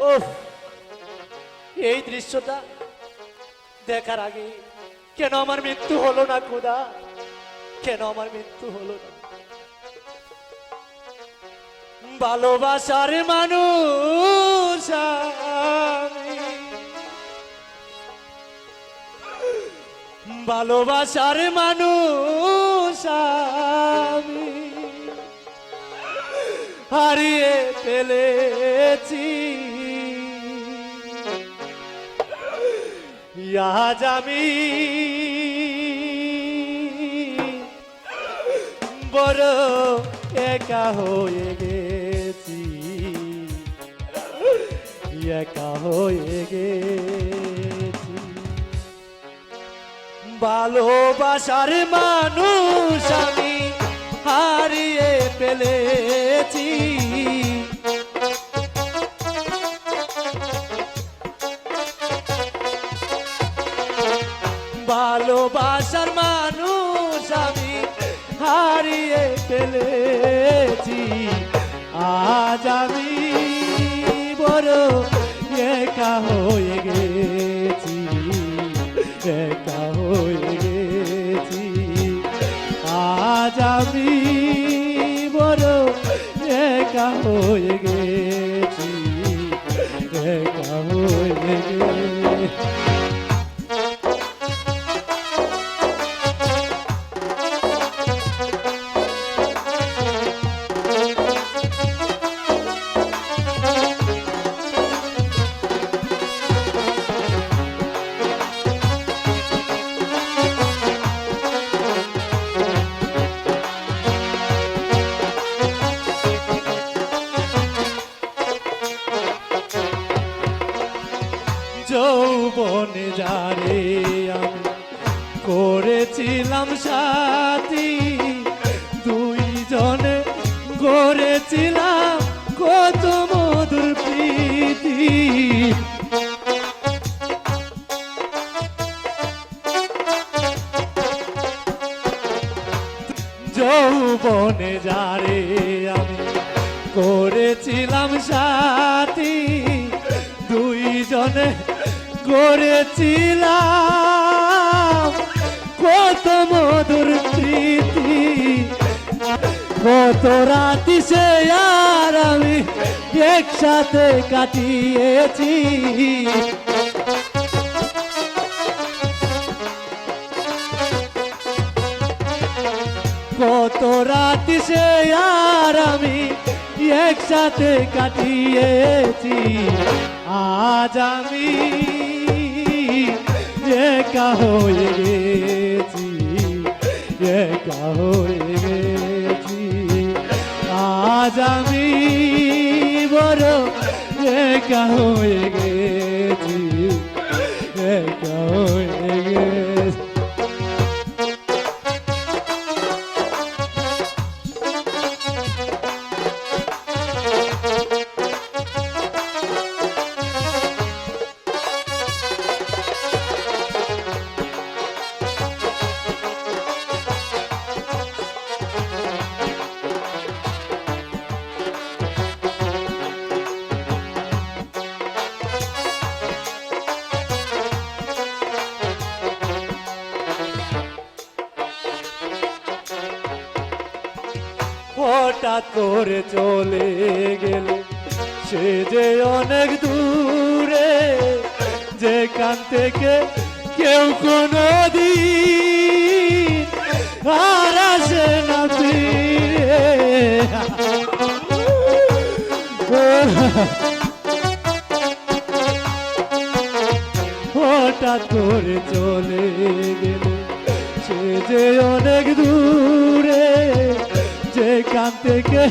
ওহ, এই দৃশ্যটা দেখার আগে কেন আমার মৃত্যু হলো না খোদা? কেন আমার মৃত্যু হলো না? ভালোবাসার মানুষ আমি, ভালোবাসার মানুষ আমি হারিয়ে ফেলেছি। আজ আমি বড় একা হয়ে গেছি, একা হয়ে গেছি। ভালোবাসার মানুষ আমি হারিয়ে ফেলেছি। ভালোবাসার মানুষ আমি হারিয়ে ফেলেছি। আজ আমি বড় একা হয়ে গেছি, একা হয়ে গেছি। আজ আমি বড় একা হয়ে গেছি, একা হয়ে গেছি। যৌবনে যারে আমি করেছিলাম সাথী, দুইজনে গড়েছিলাম কত মধুর প্রীতি। যৌবনে যারে আমি করেছিলাম সাথী, দুইজনে করেছিলাম কত মধুর প্রীতি। কত রাতি সে আর আমি একসাথে কাটিয়েছি। কত রাতি সে আর আমি একসাথে কাটিয়েছি। আজ আমি একা হয়ে গেছি, একা হয়ে গেছি। আজ আমি বড় একা হয়ে গেছি, একা হয়ে গেছি। হঠাৎ করে চলে গেলে সে যে অনেক দূরে, যেখান থেকে কেউ কোনো দিন আর আসে না ফিরে। হঠাৎ করে চলে গেলে সে যে অনেক দূরে, যেখান থেকে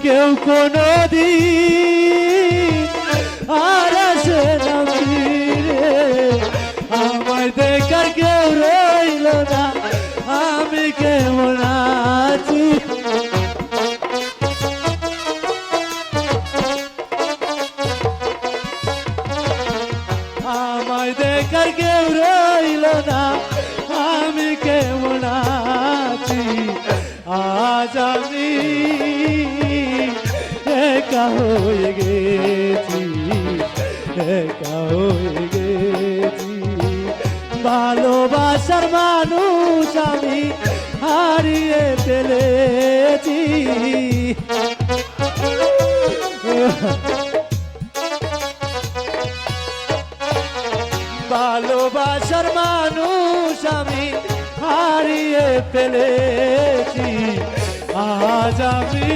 কেউ কোনো দিন আর আসে না ফিরে। আমায় দেখার কেউ রইল না, আমি কেমন আছি। আমায় দেখার কেউ রইল না, আমি কেমন আছি। আজ আমি একা হয়ে গেছি, একা হয়ে গেছি। ভালোবাসার মানুষ আমি হারিয়ে ফেলেছি। ভালোবাসার মানুষ আমি হারিয়ে ফেলেছি। আজ আমি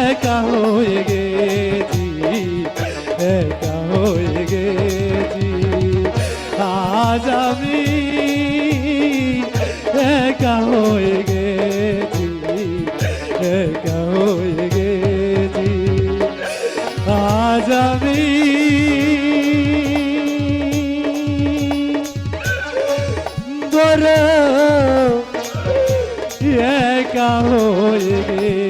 একা হয়ে গেছি, একা হয়ে গেছি। আজ আমি একা হয়ে গেছি, একা হয়ে গেছি। আজ আমি বড় একা হয়ে গেছি।